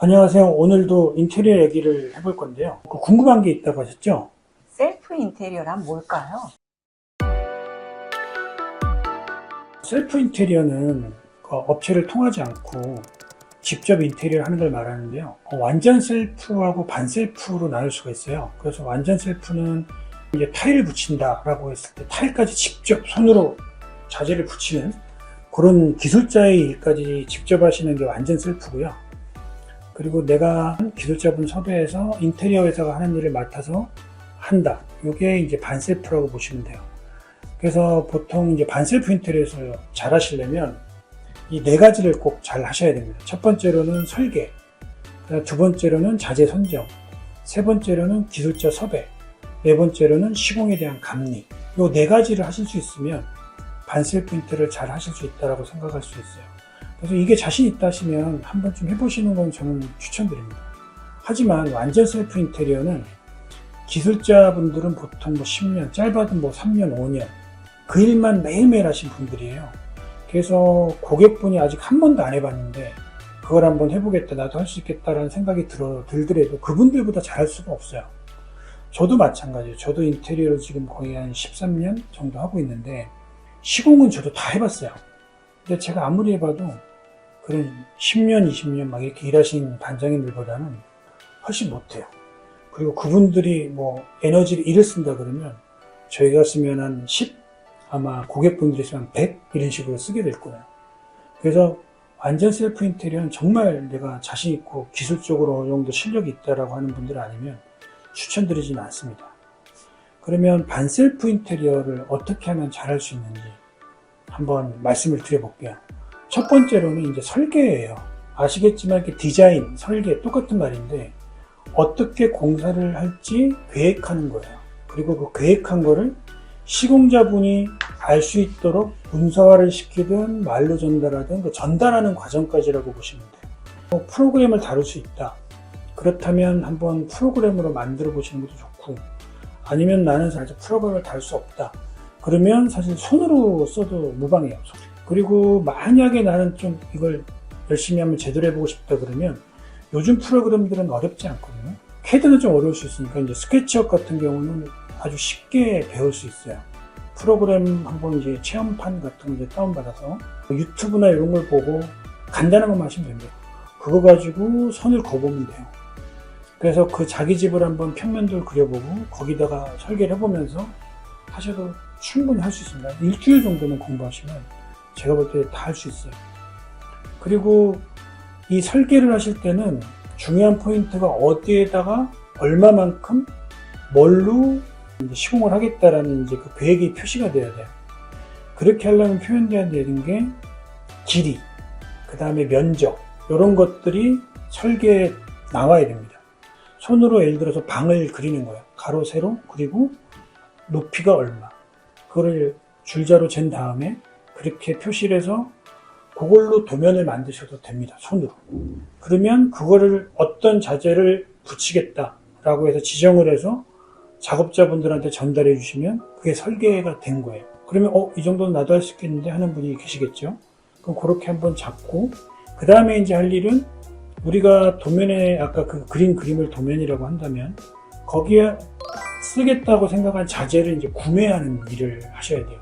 안녕하세요. 오늘도 인테리어 얘기를 해볼 건데요. 궁금한 게 있다고 하셨죠? 셀프 인테리어란 뭘까요? 셀프 인테리어는 업체를 통하지 않고 직접 인테리어를 하는 걸 말하는데요. 완전 셀프하고 반셀프로 나눌 수가 있어요. 그래서 완전 셀프는 이제 타일을 붙인다라고 했을 때 타일까지 직접 손으로 자재를 붙이는 그런 기술자의 일까지 직접 하시는 게 완전 셀프고요. 그리고 내가 기술자분 섭외해서 인테리어 회사가 하는 일을 맡아서 한다. 이게 이제 반셀프라고 보시면 돼요. 그래서 보통 이제 반셀프 인테리어에서 잘 하시려면 이 네 가지를 꼭 잘 하셔야 됩니다. 첫 번째로는 설계, 두 번째로는 자재 선정, 세 번째로는 기술자 섭외, 네 번째로는 시공에 대한 감리. 이 네 가지를 하실 수 있으면 반셀프 인테리어를 잘 하실 수 있다고 생각할 수 있어요. 그래서 이게 자신 있다 하시면 한 번쯤 해보시는 건 저는 추천드립니다. 하지만 완전 셀프 인테리어는 기술자분들은 보통 10년, 짧아도 3년, 5년 그 일만 매일매일 하신 분들이에요. 그래서 고객분이 아직 한 번도 안 해봤는데 그걸 한번 해보겠다, 나도 할 수 있겠다라는 생각이 들더라도 그분들보다 잘할 수가 없어요. 저도 마찬가지예요. 저도 인테리어를 지금 거의 한 13년 정도 하고 있는데 시공은 저도 다 해봤어요. 근데 제가 아무리 해봐도 그런 10년, 20년 막 이렇게 일하신 반장님들보다는 훨씬 못해요. 그리고 그분들이 에너지를 일을 쓴다 그러면 저희가 쓰면 한 10, 아마 고객분들이 쓰면 100 이런 식으로 쓰게 될 거예요. 그래서 완전 셀프 인테리어는 정말 내가 자신 있고 기술적으로 어느 정도 실력이 있다라고 하는 분들 아니면 추천드리지는 않습니다. 그러면 반셀프 인테리어를 어떻게 하면 잘할 수 있는지 한번 말씀을 드려볼게요. 첫 번째로는 이제 설계예요. 아시겠지만 이렇게 디자인, 설계 똑같은 말인데 어떻게 공사를 할지 계획하는 거예요. 그리고 그 계획한 거를 시공자분이 알 수 있도록 문서화를 시키든 말로 전달하든 그 전달하는 과정까지라고 보시면 돼요. 프로그램을 다룰 수 있다. 그렇다면 한번 프로그램으로 만들어 보시는 것도 좋고, 아니면 나는 사실 프로그램을 다룰 수 없다. 그러면 사실 손으로 써도 무방해요. 그리고 만약에 나는 좀 이걸 열심히 한번 제대로 해보고 싶다 그러면 요즘 프로그램들은 어렵지 않거든요. 캐드는 좀 어려울 수 있으니까 이제 스케치업 같은 경우는 아주 쉽게 배울 수 있어요. 프로그램 한번 이제 체험판 같은 거 이제 다운받아서 유튜브나 이런 걸 보고 간단한 것만 하시면 됩니다. 그거 가지고 선을 그어보면 돼요. 그래서 그 자기 집을 한번 평면도를 그려보고 거기다가 설계를 해보면서 하셔도 충분히 할 수 있습니다. 일주일 정도는 공부하시면 제가 볼 때 다 할 수 있어요. 그리고 이 설계를 하실 때는 중요한 포인트가 어디에다가 얼마만큼 뭘로 시공을 하겠다라는 이제 그 계획이 표시가 돼야 돼요. 그렇게 하려면 표현돼야 되는 게 길이, 그 다음에 면적, 이런 것들이 설계에 나와야 됩니다. 손으로 예를 들어서 방을 그리는 거예요. 가로, 세로, 그리고 높이가 얼마. 그거를 줄자로 잰 다음에 그렇게 표시를 해서 그걸로 도면을 만드셔도 됩니다. 손으로. 그러면 그거를 어떤 자재를 붙이겠다라고 해서 지정을 해서 작업자분들한테 전달해 주시면 그게 설계가 된 거예요. 그러면 이 정도는 나도 할 수 있겠는데 하는 분이 계시겠죠. 그럼 그렇게 한번 잡고 그 다음에 이제 할 일은 우리가 도면에 아까 그 그림을 도면이라고 한다면 거기에 쓰겠다고 생각한 자재를 이제 구매하는 일을 하셔야 돼요.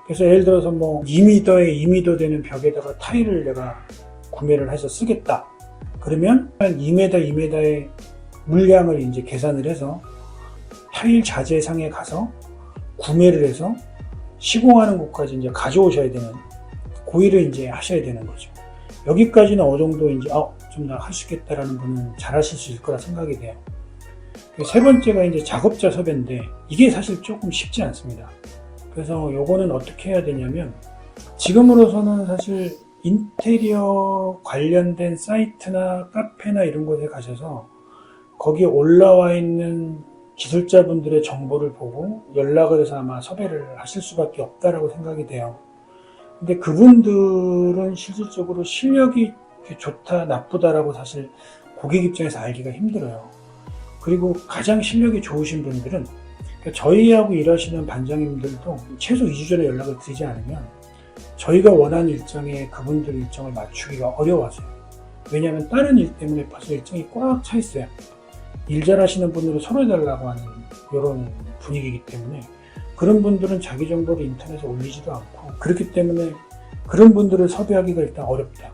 그래서 예를 들어서 2m에 2m 되는 벽에다가 타일을 내가 구매를 해서 쓰겠다. 그러면 한 2m, 2m의 물량을 이제 계산을 해서 타일 자재상에 가서 구매를 해서 시공하는 곳까지 이제 가져오셔야 되는 그 일을 이제 하셔야 되는 거죠. 여기까지는 어느 정도 이제 좀 나 할 수 있겠다라는 분은 잘 하실 수 있을 거라 생각이 돼요. 세 번째가 이제 작업자 섭외인데 이게 사실 조금 쉽지 않습니다. 그래서 요거는 어떻게 해야 되냐면 지금으로서는 사실 인테리어 관련된 사이트나 카페나 이런 곳에 가셔서 거기에 올라와 있는 기술자분들의 정보를 보고 연락을 해서 아마 섭외를 하실 수밖에 없다라고 생각이 돼요. 근데 그분들은 실질적으로 실력이 좋다, 나쁘다라고 사실 고객 입장에서 알기가 힘들어요. 그리고 가장 실력이 좋으신 분들은 저희하고 일하시는 반장님들도 최소 2주 전에 연락을 드리지 않으면 저희가 원하는 일정에 그분들 일정을 맞추기가 어려워서요. 왜냐하면 다른 일 때문에 벌써 일정이 꽉 차 있어요. 일 잘하시는 분으로 서로 해달라고 하는 이런 분위기이기 때문에 그런 분들은 자기 정보를 인터넷에 올리지도 않고, 그렇기 때문에 그런 분들을 섭외하기가 일단 어렵다.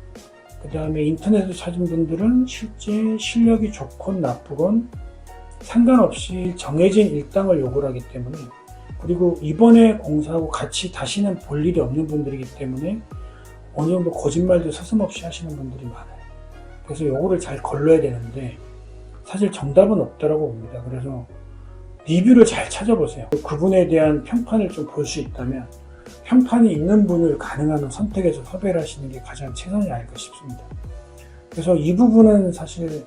그 다음에 인터넷에서 찾은 분들은 실제 실력이 좋건 나쁘건 상관없이 정해진 일당을 요구를 하기 때문에, 그리고 이번에 공사하고 같이 다시는 볼 일이 없는 분들이기 때문에 어느 정도 거짓말도 서슴없이 하시는 분들이 많아요. 그래서 요거를 잘 걸러야 되는데 사실 정답은 없다라고 봅니다. 그래서 리뷰를 잘 찾아보세요. 그분에 대한 평판을 좀 볼 수 있다면 평판이 있는 분을 가능하면 선택해서 섭외를 하시는 게 가장 최선이 아닐까 싶습니다. 그래서 이 부분은 사실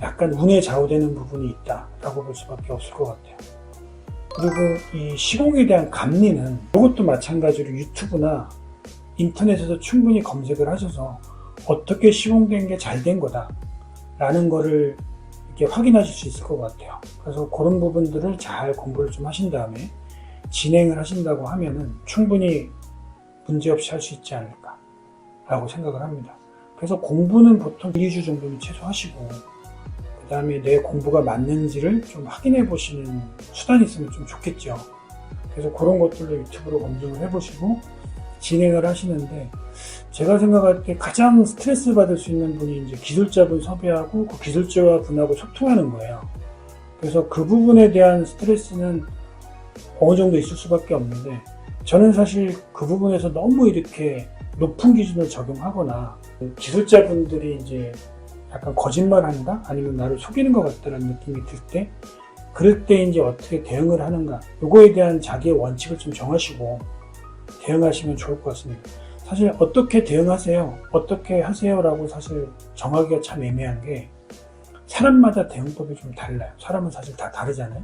약간 운에 좌우되는 부분이 있다라고 볼 수밖에 없을 것 같아요. 그리고 이 시공에 대한 감리는 이것도 마찬가지로 유튜브나 인터넷에서 충분히 검색을 하셔서 어떻게 시공된 게 잘 된 거다 라는 거를 이렇게 확인하실 수 있을 것 같아요. 그래서 그런 부분들을 잘 공부를 좀 하신 다음에 진행을 하신다고 하면은 충분히 문제없이 할 수 있지 않을까 라고 생각을 합니다. 그래서 공부는 보통 2주 정도는 최소 하시고, 그 다음에 내 공부가 맞는지를 좀 확인해 보시는 수단이 있으면 좀 좋겠죠. 그래서 그런 것들로 유튜브로 검증을 해보시고 진행을 하시는데, 제가 생각할 때 가장 스트레스 받을 수 있는 분이 이제 기술자분 섭외하고 그 기술자 분하고 소통하는 거예요. 그래서 그 부분에 대한 스트레스는 어느 정도 있을 수밖에 없는데, 저는 사실 그 부분에서 너무 이렇게 높은 기준을 적용하거나 기술자분들이 이제 약간 거짓말한다? 아니면 나를 속이는 것 같다는 느낌이 들 때, 그럴 때 이제 어떻게 대응을 하는가, 요거에 대한 자기의 원칙을 좀 정하시고 대응하시면 좋을 것 같습니다. 사실 어떻게 대응하세요? 어떻게 하세요? 라고 사실 정하기가 참 애매한 게, 사람마다 대응법이 좀 달라요. 사람은 사실 다 다르잖아요.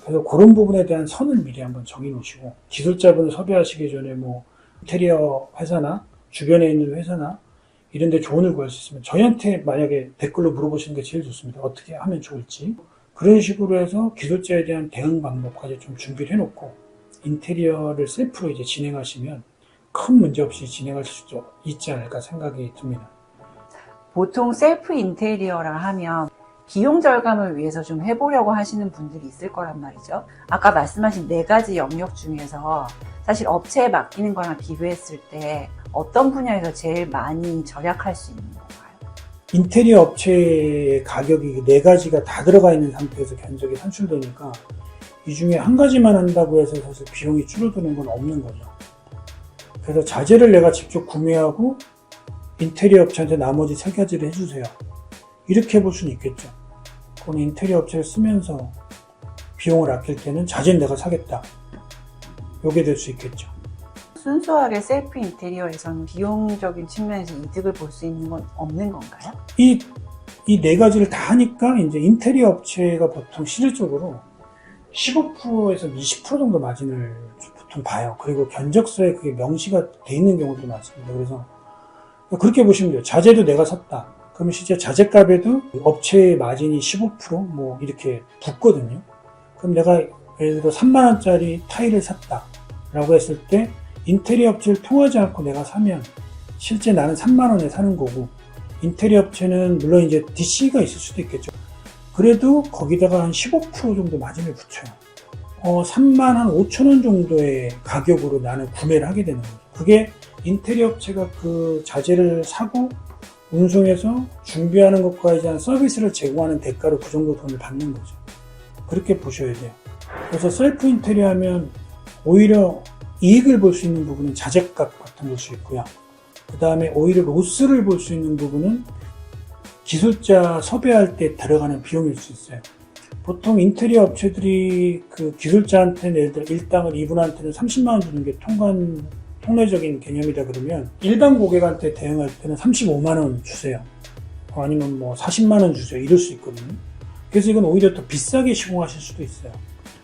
그래서 그런 부분에 대한 선을 미리 한번 정해 놓으시고, 기술자분을 섭외하시기 전에 뭐 인테리어 회사나 주변에 있는 회사나 이런 데 조언을 구할 수 있으면 저희한테 만약에 댓글로 물어보시는 게 제일 좋습니다. 어떻게 하면 좋을지. 그런 식으로 해서 기술자에 대한 대응 방법까지 좀 준비를 해놓고 인테리어를 셀프로 이제 진행하시면 큰 문제 없이 진행할 수 있지 않을까 생각이 듭니다. 보통 셀프 인테리어라 하면 비용 절감을 위해서 좀 해보려고 하시는 분들이 있을 거란 말이죠. 아까 말씀하신 4가지 영역 중에서 사실 업체에 맡기는 거랑 비교했을 때 어떤 분야에서 제일 많이 절약할 수 있는 건가요? 인테리어 업체의 가격이 4가지가 다 들어가 있는 상태에서 견적이 산출되니까 이 중에 한 가지만 한다고 해서 사실 비용이 줄어드는 건 없는 거죠. 그래서 자재를 내가 직접 구매하고 인테리어 업체한테 나머지 3가지를 해주세요. 이렇게 해볼 수는 있겠죠. 그럼 인테리어 업체를 쓰면서 비용을 아낄 때는 자재는 내가 사겠다. 요게 될 수 있겠죠. 순수하게 셀프 인테리어에서는 비용적인 측면에서 이득을 볼 수 있는 건 없는 건가요? 이 4가지를 다 하니까 이제 인테리어 업체가 보통 실질적으로 15%에서 20% 정도 마진을 보통 봐요. 그리고 견적서에 그게 명시가 돼 있는 경우도 많습니다. 그래서 그렇게 보시면 돼요. 자재도 내가 샀다. 그러면 실제 자재값에도 업체의 마진이 15% 이렇게 붙거든요. 그럼 내가 예를 들어 3만원짜리 타일을 샀다 라고 했을 때 인테리어 업체를 통하지 않고 내가 사면 실제 나는 3만원에 사는 거고, 인테리어 업체는 물론 이제 DC가 있을 수도 있겠죠. 그래도 거기다가 한 15% 정도 마진을 붙여요. 3만 5천원 정도의 가격으로 나는 구매를 하게 되는 거죠. 그게 인테리어 업체가 그 자재를 사고 운송해서 준비하는 것과 이제 서비스를 제공하는 대가로 그 정도 돈을 받는 거죠. 그렇게 보셔야 돼요. 그래서 셀프 인테리어 하면 오히려 이익을 볼 수 있는 부분은 자재값 같은 걸 수 있고요. 그 다음에 오히려 로스를 볼 수 있는 부분은 기술자 섭외할 때 들어가는 비용일 수 있어요. 보통 인테리어 업체들이 그 기술자한테는 예를 들어 일당을 이분한테는 30만원 주는 게 통례적인 개념이다 그러면 일반 고객한테 대응할 때는 35만원 주세요. 아니면 40만원 주세요. 이럴 수 있거든요. 그래서 이건 오히려 더 비싸게 시공하실 수도 있어요.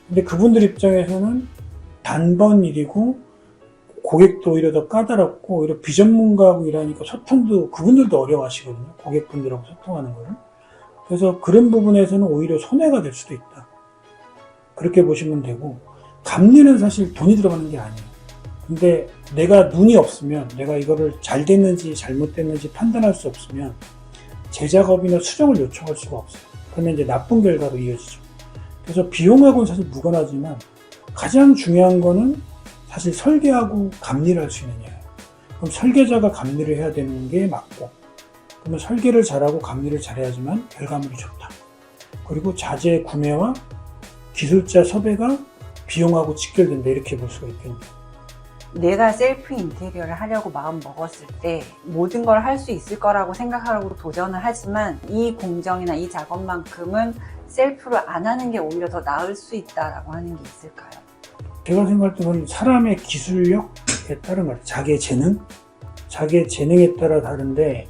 근데 그분들 입장에서는 단번 일이고 고객도 오히려 더 까다롭고 오히려 비전문가하고 일하니까 소통도 그분들도 어려워하시거든요. 고객분들하고 소통하는 거를. 그래서 그런 부분에서는 오히려 손해가 될 수도 있다. 그렇게 보시면 되고, 감리는 사실 돈이 들어가는 게 아니에요. 근데 내가 눈이 없으면, 내가 이거를 잘 됐는지 잘못됐는지 판단할 수 없으면 재작업이나 수정을 요청할 수가 없어요. 그러면 이제 나쁜 결과로 이어지죠. 그래서 비용하고는 사실 무관하지만 가장 중요한 거는 사실 설계하고 감리를 할 수 있느냐예요. 그럼 설계자가 감리를 해야 되는 게 맞고, 그러면 설계를 잘하고 감리를 잘해야지만 결과물이 좋다. 그리고 자재 구매와 기술자 섭외가 비용하고 직결된다, 이렇게 볼 수가 있겠네요. 내가 셀프 인테리어를 하려고 마음 먹었을 때 모든 걸 할 수 있을 거라고 생각하고 도전을 하지만 이 공정이나 이 작업만큼은 셀프를 안 하는 게 오히려 더 나을 수 있다라고 하는 게 있을까요? 제가 생각할 때는 사람의 기술력에 따른 것 같아요. 자기의 재능? 자기의 재능에 따라 다른데,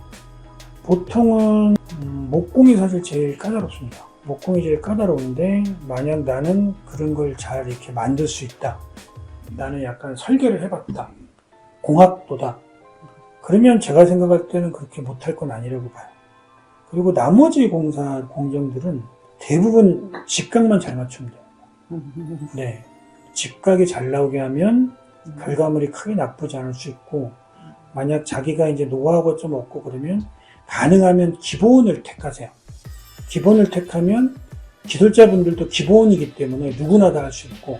보통은 목공이 사실 제일 까다롭습니다. 목공이 제일 까다로운데, 만약 나는 그런 걸 잘 이렇게 만들 수 있다, 나는 약간 설계를 해봤다, 공학도다, 그러면 제가 생각할 때는 그렇게 못할 건 아니라고 봐요. 그리고 나머지 공정들은 대부분 직각만 잘 맞추면 돼요. 네, 직각이 잘 나오게 하면 결과물이 크게 나쁘지 않을 수 있고, 만약 자기가 이제 노하우가 좀 없고 그러면 가능하면 기본을 택하세요. 기본을 택하면 기술자분들도 기본이기 때문에 누구나 다 할 수 있고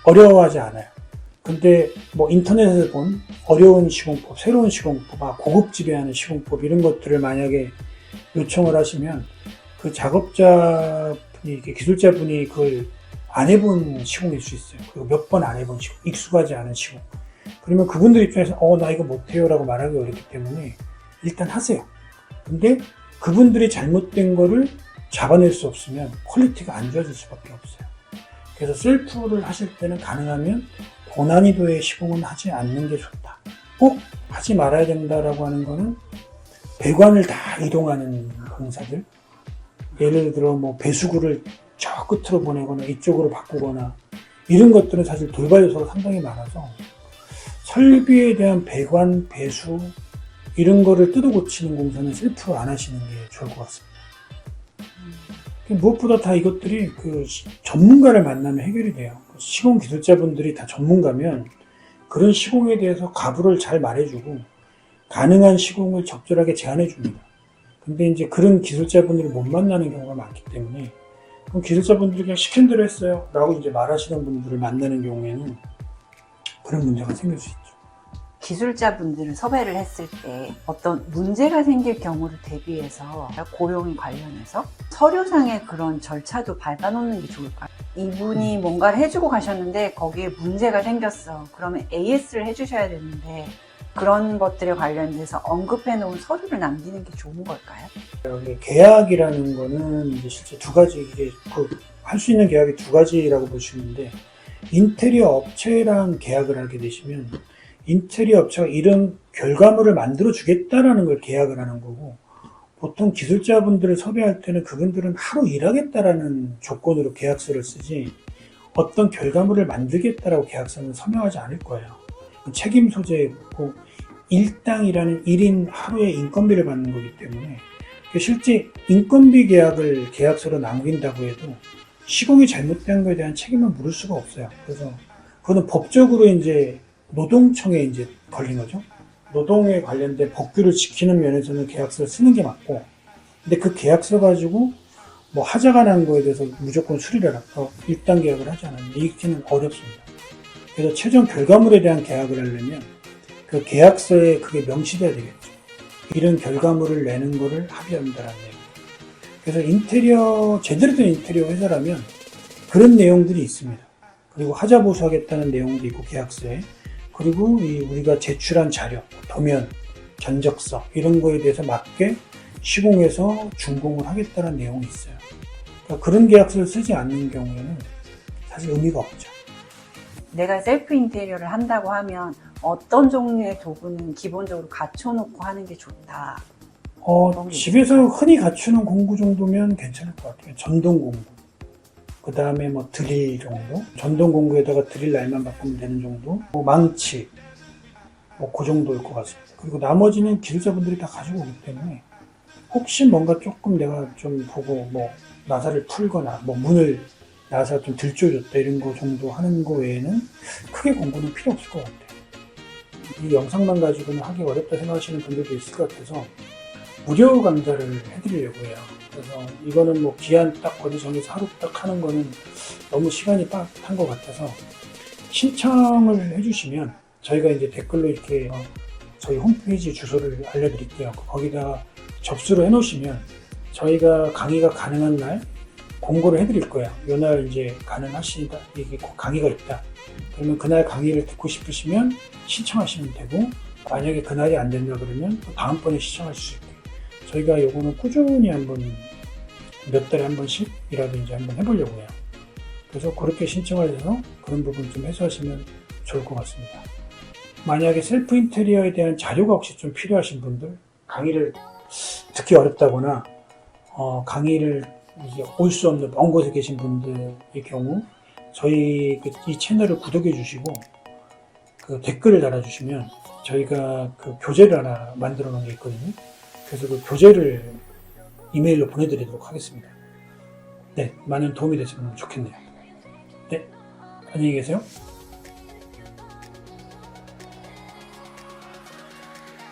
어려워하지 않아요. 근데 뭐 인터넷에서 본 어려운 시공법, 새로운 시공법, 고급 지배하는 시공법, 이런 것들을 만약에 요청을 하시면 그 작업자분이, 기술자분이 그걸 안 해본 시공일 수 있어요. 그리고 몇 번 안 해본 시공, 익숙하지 않은 시공. 그러면 그분들 입장에서 나 이거 못해요 라고 말하기 어렵기 때문에 일단 하세요. 근데 그분들이 잘못된 거를 잡아낼 수 없으면 퀄리티가 안 좋아질 수밖에 없어요. 그래서 셀프를 하실 때는 가능하면 고난이도의 시공은 하지 않는 게 좋다. 꼭 하지 말아야 된다라고 하는 거는 배관을 다 이동하는 공사들, 예를 들어 뭐 배수구를 저 끝으로 보내거나 이쪽으로 바꾸거나, 이런 것들은 사실 돌발 요소가 상당히 많아서 설비에 대한 배관, 배수, 이런 거를 뜯어 고치는 공사는 셀프로 안 하시는 게 좋을 것 같습니다. 무엇보다 다 이것들이 그 전문가를 만나면 해결이 돼요. 시공 기술자분들이 다 전문가면 그런 시공에 대해서 가부를 잘 말해주고 가능한 시공을 적절하게 제안해 줍니다. 근데 이제 그런 기술자분들을 못 만나는 경우가 많기 때문에, 그럼 기술자분들이 그냥 시킨 대로 했어요 라고 이제 말하시는 분들을 만나는 경우에는 그런 문제가 생길 수 있죠. 기술자분들을 섭외를 했을 때 어떤 문제가 생길 경우를 대비해서 고용에 관련해서 서류상의 그런 절차도 밟아놓는 게 좋을까요? 이분이 뭔가를 해주고 가셨는데 거기에 문제가 생겼어. 그러면 AS를 해주셔야 되는데 그런 것들에 관련돼서 언급해 놓은 서류를 남기는 게 좋은 걸까요? 계약이라는 거는 이제 실제 두 가지, 이게 할 수 있는 계약이 두 가지라고 볼 수 있는데, 인테리어 업체랑 계약을 하게 되시면 인테리어 업체가 이런 결과물을 만들어 주겠다라는 걸 계약을 하는 거고, 보통 기술자분들을 섭외할 때는 그분들은 하루 일하겠다라는 조건으로 계약서를 쓰지 어떤 결과물을 만들겠다라고 계약서는 서명하지 않을 거예요. 책임 소재고 일당이라는 1인 하루의 인건비를 받는 거기 때문에, 실제 인건비 계약을 계약서로 남긴다고 해도 시공이 잘못된 거에 대한 책임을 물을 수가 없어요. 그래서 그거는 법적으로 이제 노동청에 이제 걸린 거죠. 노동에 관련된 법규를 지키는 면에서는 계약서를 쓰는 게 맞고, 근데 그 계약서 가지고 뭐 하자가 난 거에 대해서 무조건 수리를 하라, 일당 계약을 하지 않았는데 이렇게는 어렵습니다. 그래서 최종 결과물에 대한 계약을 하려면 그 계약서에 그게 명시돼야 되겠죠. 이런 결과물을 내는 거를 합의한다라는 내용. 그래서 인테리어, 제대로 된 인테리어 회사라면 그런 내용들이 있습니다. 그리고 하자 보수하겠다는 내용도 있고 계약서에, 그리고 우리가 제출한 자료, 도면, 견적서, 이런 거에 대해서 맞게 시공해서 준공을 하겠다는 내용이 있어요. 그러니까 그런 계약서를 쓰지 않는 경우에는 사실 의미가 없죠. 내가 셀프 인테리어를 한다고 하면 어떤 종류의 도구는 기본적으로 갖춰놓고 하는 게 좋다? 집에서 흔히 갖추는 공구 정도면 괜찮을 것 같아요. 전동 공구. 그 다음에 뭐 드릴 정도? 전동 공구에다가 드릴 날만 바꾸면 되는 정도? 뭐 망치. 그 정도일 것 같습니다. 그리고 나머지는 기술자분들이 다 가지고 오기 때문에 혹시 뭔가 조금 내가 좀 보고 뭐 나사를 풀거나 뭐 문을 나사 좀 들조졌다 이런 거 정도 하는 거 외에는 크게 공구는 필요 없을 것 같아요. 이 영상만 가지고는 하기 어렵다 생각하시는 분들도 있을 것 같아서 무료 강좌를 해드리려고 해요. 그래서 이거는 뭐 기한 딱 거기 정해서 하루 딱 하는 거는 너무 시간이 빡한 것 같아서 신청을 해주시면 저희가 이제 댓글로 이렇게 저희 홈페이지 주소를 알려드릴게요. 거기다 접수를 해놓으시면 저희가 강의가 가능한 날 공고를 해드릴 거예요. 요날 이제 가능하시다, 이게 강의가 있다. 그러면 그날 강의를 듣고 싶으시면 신청하시면 되고, 만약에 그날이 안 된다 그러면 또 다음번에 신청하실 수 있게. 저희가 요거는 꾸준히 한번 몇 달에 한 번씩이라도 이제 한번 해보려고 해요. 그래서 그렇게 신청을 해서 그런 부분 좀 해소하시면 좋을 것 같습니다. 만약에 셀프 인테리어에 대한 자료가 혹시 좀 필요하신 분들, 강의를 듣기 어렵다거나 강의를 올 수 없는 먼 곳에 계신 분들의 경우 저희 이 채널을 구독해 주시고 그 댓글을 달아주시면 저희가 그 교재를 하나 만들어 놓은 게 있거든요. 그래서 그 교재를 이메일로 보내드리도록 하겠습니다. 네, 많은 도움이 됐으면 좋겠네요. 네, 안녕히 계세요.